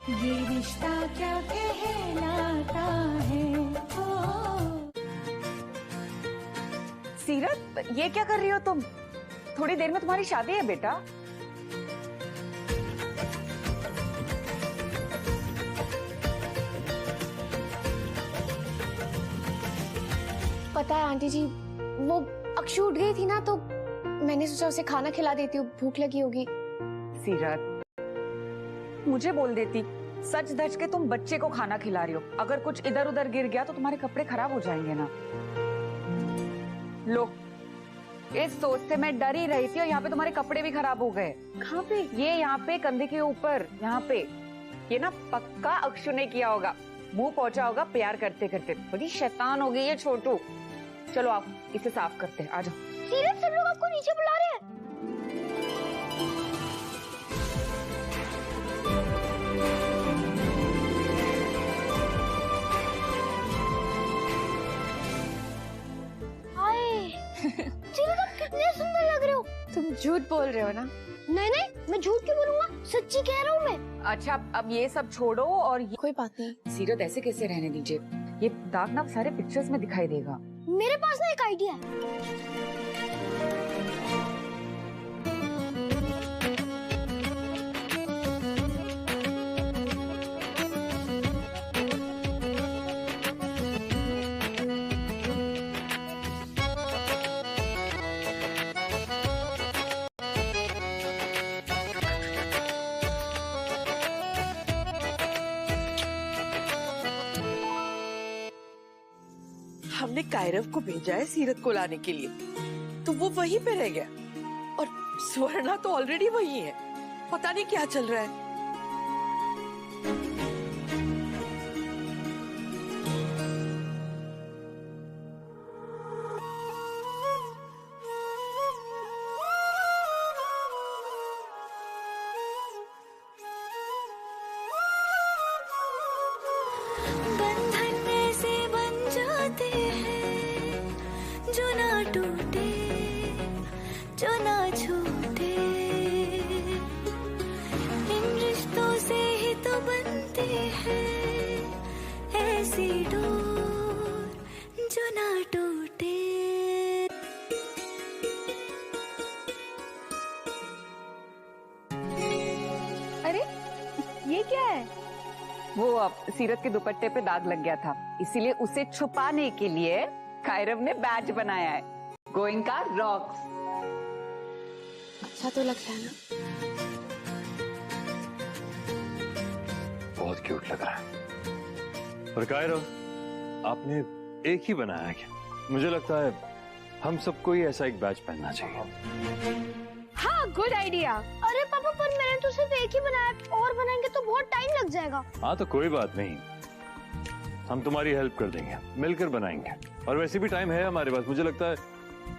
ये रिश्ता क्या कहलाता है। सीरत, ये क्या कर रही हो तुम? थोड़ी देर में तुम्हारी शादी है बेटा। पता है आंटी जी, वो अक्षु उठ गई थी ना, तो मैंने सोचा उसे खाना खिला देती हूँ, भूख लगी होगी। सीरत, मुझे बोल देती, सच धज के तुम बच्चे को खाना खिला रही हो। अगर कुछ इधर उधर गिर गया तो तुम्हारे कपड़े खराब हो जाएंगे ना। लो, इस सोच से मैं डर ही रही थी और यहाँ पे तुम्हारे कपड़े भी खराब हो गए। कहाँ पे? ये यहाँ पे कंधे के ऊपर, यहाँ पे। ये ना पक्का अक्षु ने किया होगा, मुंह पहुंचा होगा प्यार करते करते। बड़ी शैतान हो गई ये छोटू। चलो आप इसे साफ करते हैं, आ जाओ। सीरत, सब लोग आपको नीचे बुला रहे हैं। सीरत, आप कितने सुंदर लग रहे हो। तुम झूठ बोल रहे हो ना? नहीं नहीं, मैं झूठ क्यों बोलूंगा, सच्ची कह रहा हूँ मैं। अच्छा, अब ये सब छोड़ो और कोई बात नहीं। सीरत, ऐसे कैसे रहने दीजिए। ये दाग ना सारे पिक्चर्स में दिखाई देगा। मेरे पास ना एक आइडिया है। हमने कायरव को भेजा है सीरत को लाने के लिए, तो वो वहीं पे रह गया और स्वर्णा तो ऑलरेडी वहीं है। पता नहीं क्या चल रहा है। बंधन ऐसे बन जाते हैं जो ना टूटे, जो ना छूटे। इन रिश्तों से ही तो बनते हैं ऐसी डोर जो ना टूटे। अरे ये क्या है? वो अब सीरत के दुपट्टे पे दाग लग गया था, इसीलिए उसे छुपाने के लिए कायरव ने बैज बनाया है, गोइंका रॉक्स। अच्छा तो लग रहा है ना? बहुत क्यूट लग रहा है। और कायरव, आपने एक ही बनाया क्या? मुझे लगता है हम सबको ही ऐसा एक बैच पहनना चाहिए। हाँ, गुड आइडिया। अरे पापा, पर मैंने तो सिर्फ एक ही बनाया, और बनाएंगे तो बहुत टाइम लग जाएगा। हाँ तो कोई बात नहीं, हम तुम्हारी हेल्प कर देंगे, मिलकर बनाएंगे। और वैसे भी टाइम है हमारे पास। मुझे लगता है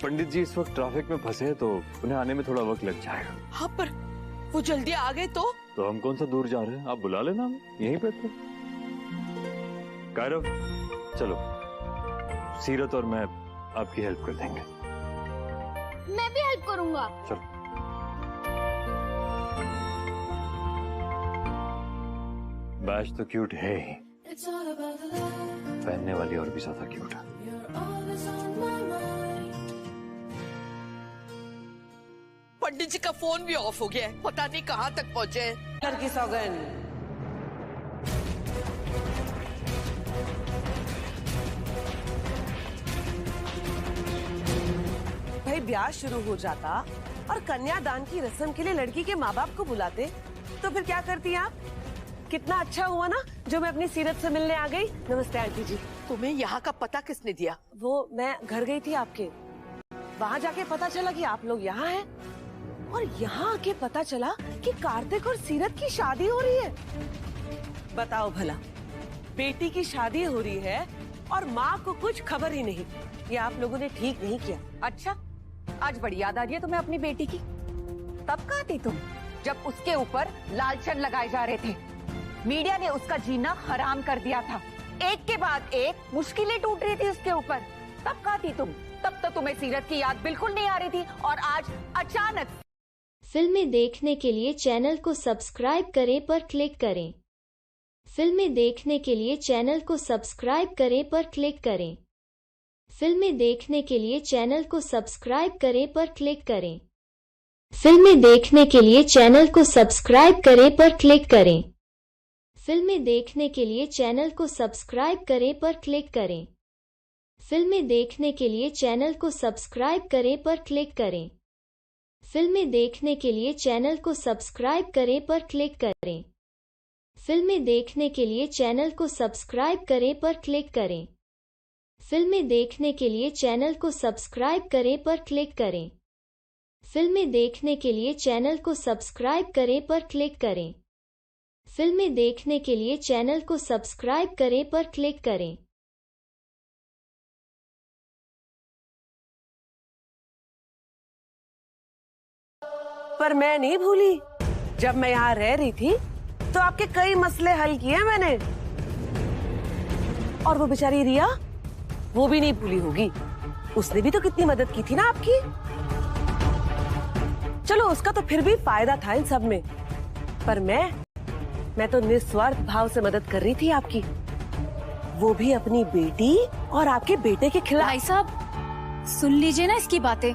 पंडित जी इस वक्त ट्रैफिक में फंसे हैं, तो उन्हें आने में थोड़ा वक्त लग जाएगा। हाँ, पर वो जल्दी आ गए तो हम कौन सा दूर जा रहे हैं, आप बुला लेना, हम यहीं पे थे। कायरव, चलो, सीरत और मैं आपकी हेल्प कर देंगे। मैं भी हेल्प करूंगा। चलो। बैच तो क्यूट है ही, पहनने वाली और भी ज्यादा क्यूट है। पंडित जी का फोन भी ऑफ हो गया है, पता नहीं कहाँ तक पहुँचे हैं। घर की सौगन। भाई ब्याह शुरू हो जाता और कन्यादान की रस्म के लिए लड़की के माँ बाप को बुलाते, तो फिर क्या करती आप? कितना अच्छा हुआ ना जो मैं अपनी सीरत से मिलने आ गई। नमस्ते आंटी जी। तुम्हें यहाँ का पता किसने दिया? वो मैं घर गई थी आपके, वहाँ जाके पता चला कि आप लोग यहाँ हैं, और यहाँ आके पता चला कि कार्तिक और सीरत की शादी हो रही है। बताओ भला, बेटी की शादी हो रही है और माँ को कुछ खबर ही नहीं। ये आप लोगों ने ठीक नहीं किया। अच्छा, आज बड़ी याद आ रही है तुम्हें अपनी बेटी की। तब कहाँ थी तुम जब उसके ऊपर लालचन लगाए जा रहे थे? मीडिया ने उसका जीना हराम कर दिया था, एक के बाद एक मुश्किलें टूट रही थी उसके ऊपर। तब कहाँ थी तुम? तब तो तुम्हें सीरत की याद बिल्कुल नहीं आ रही थी, और आज अचानक। फिल्में देखने के लिए चैनल को सब्सक्राइब करें पर क्लिक करें। फिल्में देखने के लिए चैनल को सब्सक्राइब करें पर क्लिक करें। फिल्में देखने के लिए चैनल को सब्सक्राइब करें पर क्लिक करें। फिल्में देखने के लिए चैनल को सब्सक्राइब करें पर क्लिक करें। फिल्में देखने के लिए चैनल को सब्सक्राइब करें पर क्लिक करें। फिल्में देखने के लिए चैनल को सब्सक्राइब करें पर क्लिक करें। फिल्में देखने के लिए चैनल को सब्सक्राइब करें पर क्लिक करें। फिल्में देखने के लिए चैनल को सब्सक्राइब करें पर क्लिक करें। फिल्में देखने के लिए चैनल को सब्सक्राइब करें पर क्लिक करें। फिल्में देखने के लिए चैनल को सब्सक्राइब करें पर क्लिक करें। फिल्में देखने के लिए चैनल को सब्सक्राइब करें पर क्लिक करें। पर मैं नहीं भूली, जब मैं यहाँ रह रही थी तो आपके कई मसले हल किए मैंने। और वो बेचारी रिया, वो भी नहीं भूली होगी, उसने भी तो कितनी मदद की थी ना आपकी। चलो उसका तो फिर भी फायदा था इन सब में, पर मैं तो निस्वार्थ भाव से मदद कर रही थी आपकी, वो भी अपनी बेटी और आपके बेटे के खिलाफ। भाई साहब सुन लीजिए ना इसकी बातें,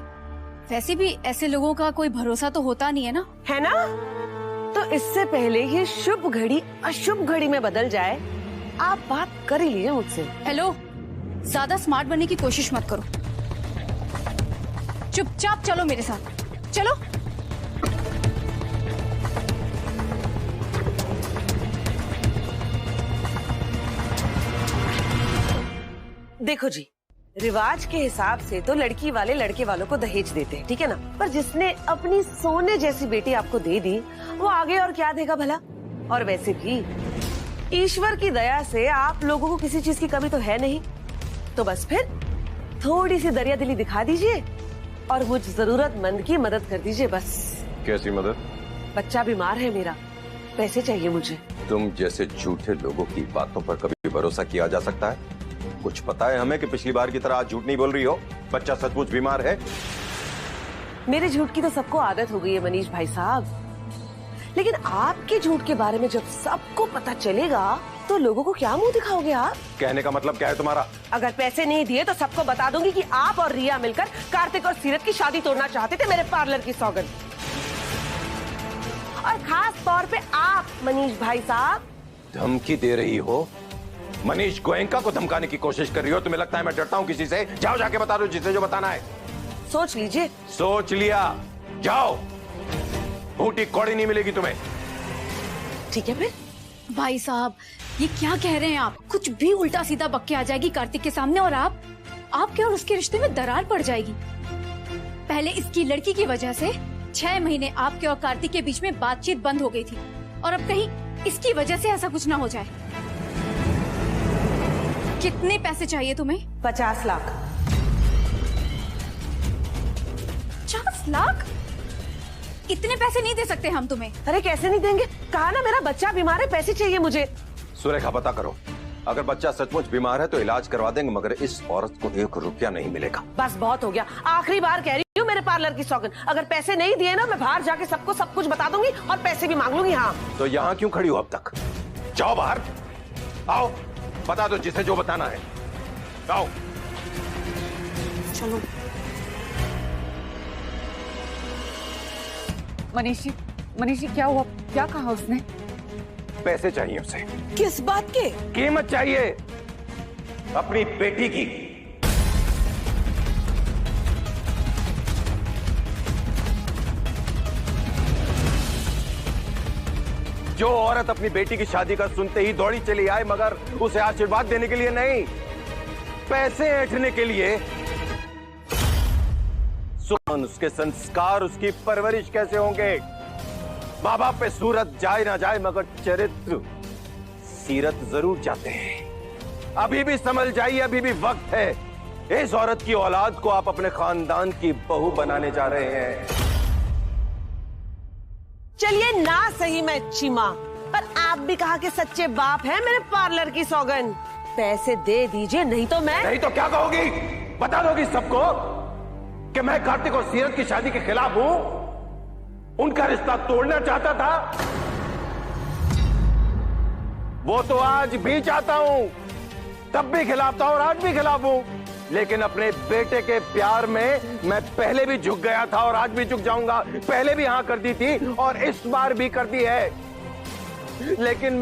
वैसे भी ऐसे लोगों का कोई भरोसा तो होता नहीं है ना। है ना? तो इससे पहले ये शुभ घड़ी अशुभ घड़ी में बदल जाए, आप बात कर ही लीजिए मुझसे। हेलो, ज्यादा स्मार्ट बनने की कोशिश मत करो, चुपचाप चलो मेरे साथ, चलो। देखो जी, रिवाज के हिसाब से तो लड़की वाले लड़के वालों को दहेज देते हैं, ठीक है ना? पर जिसने अपनी सोने जैसी बेटी आपको दे दी, वो आगे और क्या देगा भला? और वैसे भी ईश्वर की दया से आप लोगों को किसी चीज की कमी तो है नहीं, तो बस फिर थोड़ी सी दरिया दिली दिखा दीजिए और मुझ जरूरतमंद की मदद कर दीजिए बस। कैसी मदद? बच्चा बीमार है मेरा, पैसे चाहिए मुझे। तुम जैसे झूठे लोगों की बातों पर कभी भरोसा किया जा सकता है? कुछ पता है हमें कि पिछली बार की तरह आज झूठ नहीं बोल रही हो? बच्चा सचमुच बीमार है? मेरे झूठ की तो सबको आदत हो गई है मनीष भाई साहब, लेकिन आपके झूठ के बारे में जब सबको पता चलेगा तो लोगों को क्या मुंह दिखाओगे आप? कहने का मतलब क्या है तुम्हारा? अगर पैसे नहीं दिए तो सबको बता दूंगी कि आप और रिया मिलकर कार्तिक और सीरत की शादी तोड़ना चाहते थे, मेरे पार्लर की सौगंध। और खास तौर पे आप मनीष भाई साहब। धमकी दे रही हो? मनीष गोयनका को धमकाने की कोशिश कर रही हो? तुम्हें लगता है मैं डरता हूँ किसी से? जाओ जाके बता दो जिसे जो बताना है। सोच लीजिए। सोच लिया, जाओ, बूटी कौड़ी नहीं मिलेगी तुम्हें। ठीक है फिर। भाई साहब ये क्या कह रहे हैं आप? कुछ भी उल्टा सीधा बक के आ जाएगी कार्तिक के सामने और आपके और उसके रिश्ते में दरार पड़ जाएगी। पहले इसकी लड़की की वजह से 6 महीने आपके और कार्तिक के बीच में बातचीत बंद हो गई थी, और अब कहीं इसकी वजह से ऐसा कुछ ना हो जाए। कितने पैसे चाहिए तुम्हें? 50 लाख। 50 लाख? इतने पैसे नहीं दे सकते हम तुम्हें। अरे कैसे नहीं देंगे? कहा ना मेरा बच्चा बीमार है, पैसे चाहिए मुझे। सुरेखा पता करो, अगर बच्चा सचमुच बीमार है तो इलाज करवा देंगे, मगर इस औरत को 1 रुपया नहीं मिलेगा। बस बहुत हो गया, आखिरी बार कह रही हूँ, मेरे पार्लर की सौगंध। अगर पैसे नहीं दिए ना, मैं बाहर जाके सबको सब कुछ बता दूंगी और पैसे भी मांग लूंगी। हाँ तो यहाँ क्यों खड़ी हो अब तक? जाओ बाहर, आओ, बता दो जिसे जो बताना है। आओ चलो। मनीष जी क्या हुआ? क्या कहा उसने? पैसे चाहिए उसे। किस बात के? कीमत चाहिए अपनी बेटी की। जो औरत अपनी बेटी की शादी का सुनते ही दौड़ी चली आए, मगर उसे आशीर्वाद देने के लिए नहीं, पैसे ऐंठने के लिए। सुमन, उसके संस्कार, उसकी परवरिश कैसे होंगे? माँ बाप पे सूरत जाए ना जाए, मगर चरित्र सीरत जरूर जाते हैं। अभी भी संभल जाइए, अभी भी वक्त है। इस औरत की औलाद को आप अपने खानदान की बहू बनाने जा रहे हैं। चलिए ना सही मैं अच्छी माँ, पर आप भी कहा कि सच्चे बाप हैं, मेरे पार्लर की सौगंध। पैसे दे दीजिए, नहीं तो मैं। नहीं तो क्या कहोगी? बता दोगी सबको कि मैं कार्तिक और सीरत की शादी के खिलाफ हूं, उनका रिश्ता तोड़ना चाहता था। वो तो आज भी चाहता हूं, तब भी खिलाफ था और आज भी खिलाफ हूं, लेकिन अपने बेटे के प्यार में मैं पहले भी झुक गया था और आज भी झुक जाऊंगा। पहले भी हाँ कर दी थी और इस बार भी कर दी है, लेकिन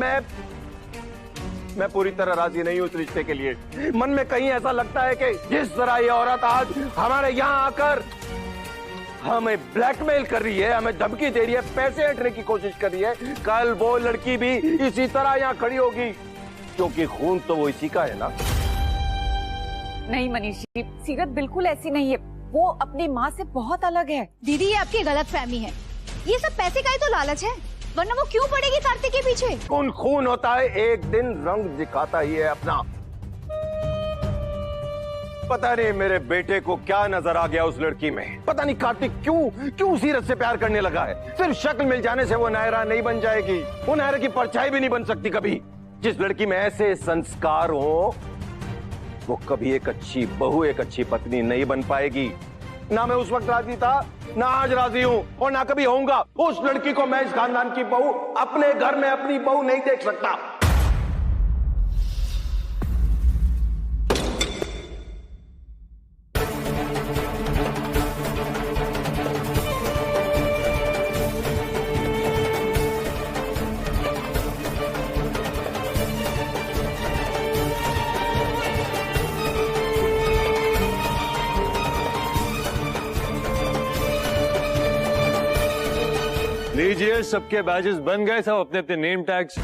मैं पूरी तरह राजी नहीं हूं इस रिश्ते के लिए। मन में कहीं ऐसा लगता है कि जिस तरह ये औरत आज हमारे यहां आकर हमें ब्लैकमेल कर रही है, हमें धमकी दे रही है, पैसे हटने की कोशिश कर रही है, कल वो लड़की भी इसी तरह यहां खड़ी होगी, क्योंकि खून तो वो इसी का है ना। नहीं मनीष जी, सीरत बिल्कुल ऐसी नहीं है, वो अपनी माँ से बहुत अलग है। दीदी ये आपकी गलत फहमी है, ये सब पैसे का ही तो लालच है, वरना वो क्यों पड़ेगी कार्तिक के पीछे। खून होता है, एक दिन रंग दिखाता ही है अपना। पता नहीं मेरे बेटे को क्या नजर आ गया उस लड़की में, पता नहीं कार्तिक क्यों सीरत से प्यार करने लगा है। सिर्फ शक्ल मिल जाने से वो नायरा नहीं बन जाएगी, वो नायरा की परछाई भी नहीं बन सकती कभी। जिस लड़की में ऐसे संस्कार हो वो कभी एक अच्छी बहू, एक अच्छी पत्नी नहीं बन पाएगी। ना मैं उस वक्त राजी था, ना आज राजी हूं और ना कभी होऊंगा। उस लड़की को मैं इस खानदान की बहू, अपने घर में अपनी बहू नहीं देख सकता। लीजिए, सबके बैजेस बन गए, सब अपने अपने नेम टैग्स।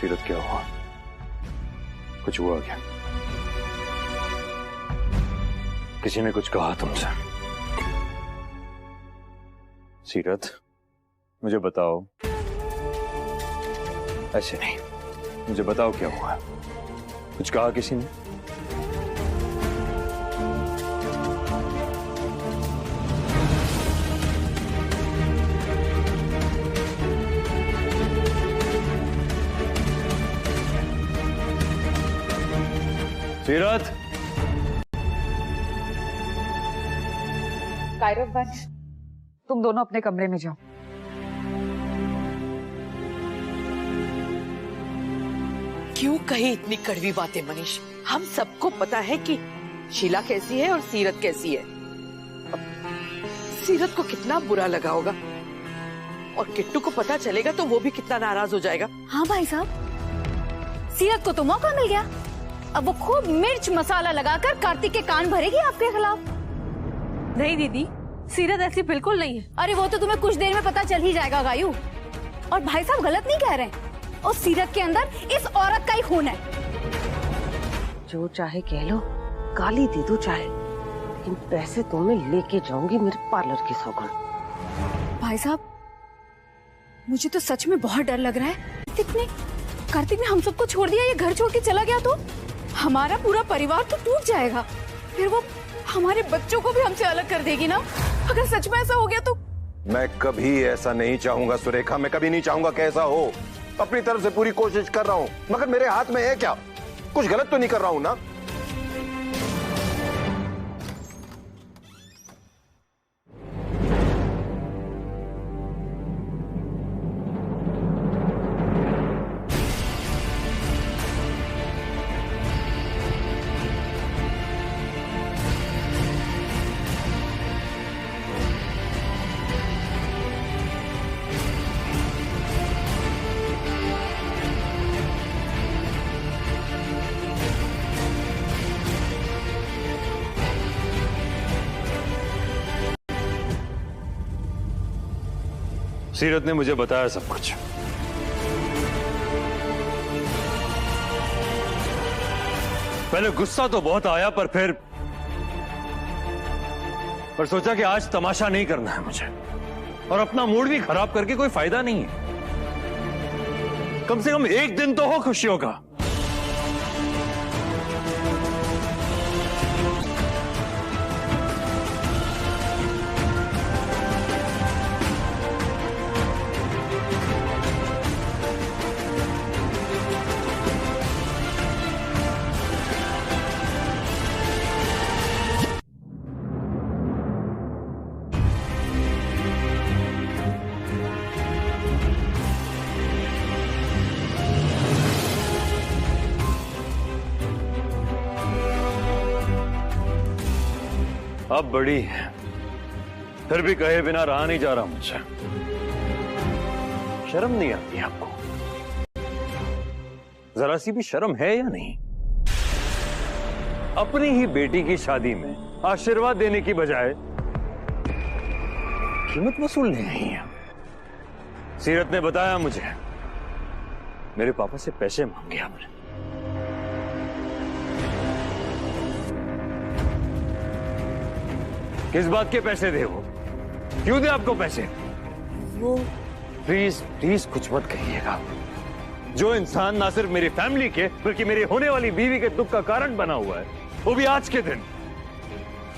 सीरत क्या हुआ? कुछ हुआ क्या? किसी ने कुछ कहा तुमसे? सीरत मुझे बताओ, ऐसे नहीं, मुझे बताओ क्या हुआ? कुछ कहा किसी ने? सीरत, कायरव वंश, तुम दोनों अपने कमरे में जाओ। क्यों कही इतनी कड़वी बातें मनीष? हम सबको पता है कि शीला कैसी है और सीरत कैसी है। अब सीरत को कितना बुरा लगा होगा और किट्टू को पता चलेगा तो वो भी कितना नाराज हो जाएगा। हाँ भाई साहब, सीरत को तो मौका मिल गया, अब वो खूब मिर्च मसाला लगाकर कार्तिक के कान भरेगी आपके खिलाफ। नहीं दीदी, सीरत ऐसी बिल्कुल नहीं है। अरे वो तो तुम्हें कुछ देर में पता चल ही जाएगा गायू। और भाई साहब गलत नहीं कह रहे हैं, और सीरत के अंदर इस औरत का ही खून है। जो चाहे कह लो, गाली दे दो चाहे, लेकिन पैसे तो मैं लेके जाऊंगी मेरे पार्लर की सौगंध। भाई साहब मुझे तो सच में बहुत डर लग रहा है। कार्तिक ने हम सबको छोड़ दिया, ये घर छोड़ के चला गया तो हमारा पूरा परिवार तो टूट जाएगा। फिर वो हमारे बच्चों को भी हमसे अलग कर देगी ना, अगर सच में ऐसा हो गया तो। मैं कभी ऐसा नहीं चाहूंगा सुरेखा, मैं कभी नहीं चाहूंगा कि ऐसा हो। अपनी तरफ से पूरी कोशिश कर रहा हूं, मगर मेरे हाथ में है क्या? कुछ गलत तो नहीं कर रहा हूं ना? सीरत ने मुझे बताया सब कुछ। पहले गुस्सा तो बहुत आया, पर सोचा कि आज तमाशा नहीं करना है मुझे, और अपना मूड भी खराब करके कोई फायदा नहीं है। कम से कम एक दिन तो हो खुशियों का। आप बड़ी हैं, फिर भी कहे बिना रहा नहीं जा रहा मुझसे। शर्म नहीं आती आपको? जरा सी भी शर्म है या नहीं? अपनी ही बेटी की शादी में आशीर्वाद देने की बजाय कीमत वसूलने आई है। सीरत ने बताया मुझे, मेरे पापा से पैसे मांगे आपने। किस बात के पैसे दे वो? क्यों दे आपको पैसे? वो प्लीज प्लीज कुछ मत कहिएगा। जो इंसान ना सिर्फ मेरी फैमिली के बल्कि मेरी होने वाली बीवी के दुख का कारण बना हुआ है, वो भी आज के दिन,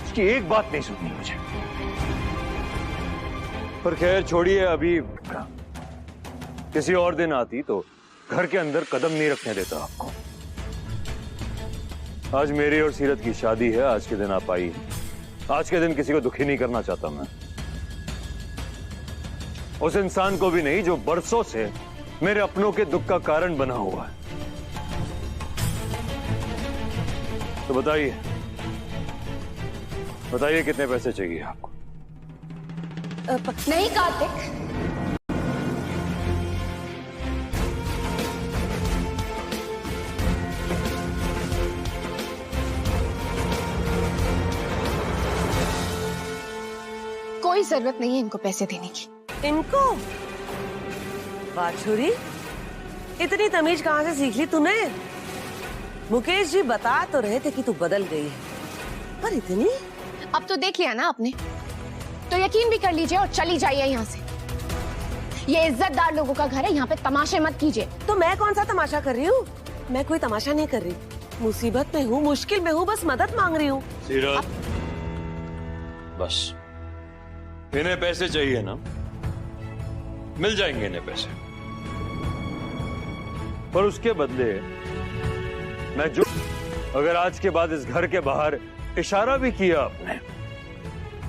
उसकी एक बात नहीं सुननी मुझे। पर खैर छोड़िए, अभी किसी और दिन आती तो घर के अंदर कदम नहीं रखने देता आपको। आज मेरी और सीरत की शादी है, आज के दिन आप आई। आज के दिन किसी को दुखी नहीं करना चाहता मैं, उस इंसान को भी नहीं जो बरसों से मेरे अपनों के दुख का कारण बना हुआ है। तो बताइए बताइए कितने पैसे चाहिए आपको? नहीं कार्तिक, कोई जरूरत नहीं है इनको पैसे देने की। इनको? बाछुरी, इतनी तमीज कहां से सीख ली तूने? मुकेश जी बता तो रहे थे कि तू बदल गई है, पर इतनी? अब तो देख लिया ना आपने, तो यकीन भी कर लीजिए और चली जाइए यहाँ से। ये इज्जतदार लोगों का घर है, यहाँ पे तमाशे मत कीजिए। तो मैं कौन सा तमाशा कर रही हूँ? मैं कोई तमाशा नहीं कर रही, मुसीबत में हूँ, मुश्किल में हूँ, बस मदद मांग रही हूँ। सीरत, बस इन्हें पैसे चाहिए ना, मिल जाएंगे इन्हें पैसे, पर उसके बदले मैं जो, अगर आज के बाद इस घर के बाहर इशारा भी किया आपने,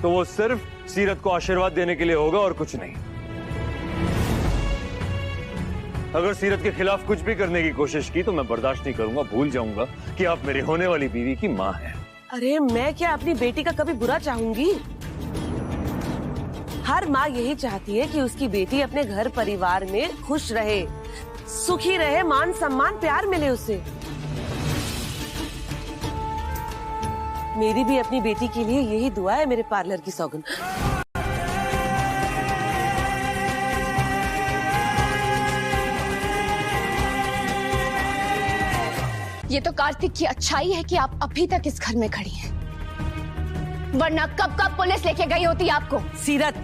तो वो सिर्फ सीरत को आशीर्वाद देने के लिए होगा और कुछ नहीं। अगर सीरत के खिलाफ कुछ भी करने की कोशिश की तो मैं बर्दाश्त नहीं करूंगा, भूल जाऊंगा कि आप मेरी होने वाली बीवी की माँ हैं। अरे मैं क्या अपनी बेटी का कभी बुरा चाहूंगी? हर माँ यही चाहती है कि उसकी बेटी अपने घर परिवार में खुश रहे, सुखी रहे, मान सम्मान प्यार मिले उसे। मेरी भी अपनी बेटी के लिए यही दुआ है, मेरे पार्लर की सौगंध। ये तो कार्तिक की अच्छाई है कि आप अभी तक इस घर में खड़ी हैं, वरना कब कब पुलिस लेके गई होती आपको। सीरत,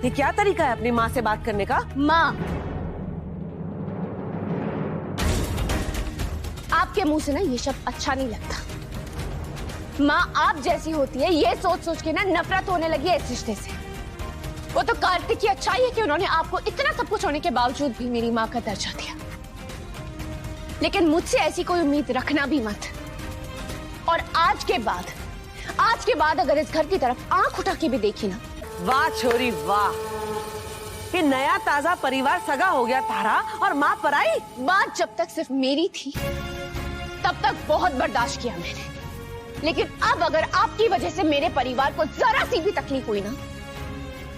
ये क्या तरीका है अपनी माँ से बात करने का? माँ, आपके मुंह से ना ये शब्द अच्छा नहीं लगता। माँ आप जैसी होती है ये सोच सोच के ना नफरत होने लगी है इस रिश्ते से। वो तो कार्तिक की अच्छाई है कि उन्होंने आपको इतना सब कुछ होने के बावजूद भी मेरी माँ का दर्जा दिया, लेकिन मुझसे ऐसी कोई उम्मीद रखना भी मत। और आज के बाद अगर इस घर की तरफ आंख उठा के भी देखी ना। वाह छोरी वाह, ये नया ताजा परिवार सगा हो गया तारा, और माँ पराई। बात जब तक सिर्फ मेरी थी तब तक बहुत बर्दाश्त किया मैंने, लेकिन अब अगर आपकी वजह से मेरे परिवार को जरा सी भी तकलीफ हुई ना,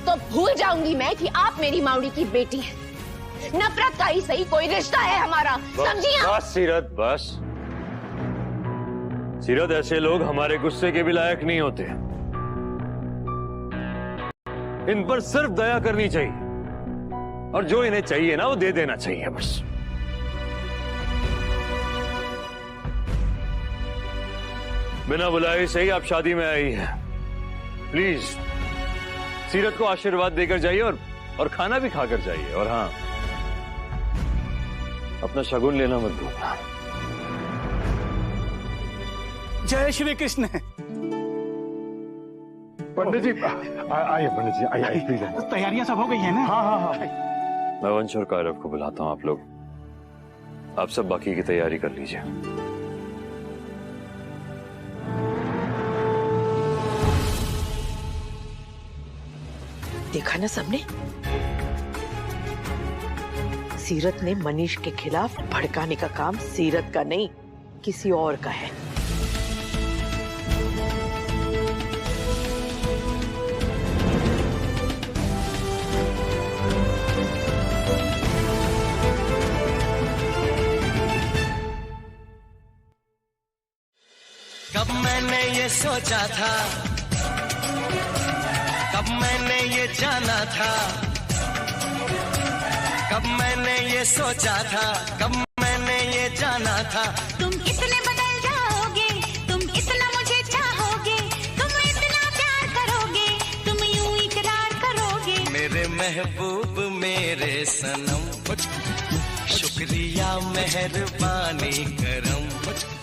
तो भूल जाऊंगी मैं कि आप मेरी मावड़ी की बेटी हैं। नफरत का ही सही कोई रिश्ता है हमारा, समझी आप? बस सीरत, बस सीरत, ऐसे लोग हमारे गुस्से के भी लायक नहीं होते। इन पर सिर्फ दया करनी चाहिए, और जो इन्हें चाहिए ना वो दे देना चाहिए बस। बिना बुलाए से ही आप शादी में आई हैं। प्लीज सीरत को आशीर्वाद देकर जाइए और खाना भी खाकर जाइए। और हाँ, अपना शगुन लेना मत भूलना। जय श्री कृष्ण। पंडित जी आइए, पंडित जी आइए प्लीज। तैयारियां सब हो गई है ना? हाँ हाँ हाँ। मैं वंश और कायरव को बुलाता हूँ, आप सब बाकी की तैयारी कर लीजिए। देखा ना सबने, सीरत ने मनीष के खिलाफ भड़काने का काम सीरत का नहीं किसी और का है। ये सोचा था, कब मैंने ये जाना था, कब मैंने ये सोचा था, कब मैंने ये जाना था। तुम इतने बदल जाओगे, तुम इतना मुझे चाहोगे, तुम इतना प्यार करोगे, तुम यूं इकरार करोगे। मेरे महबूब मेरे सनम, शुक्रिया मेहरबानी करम।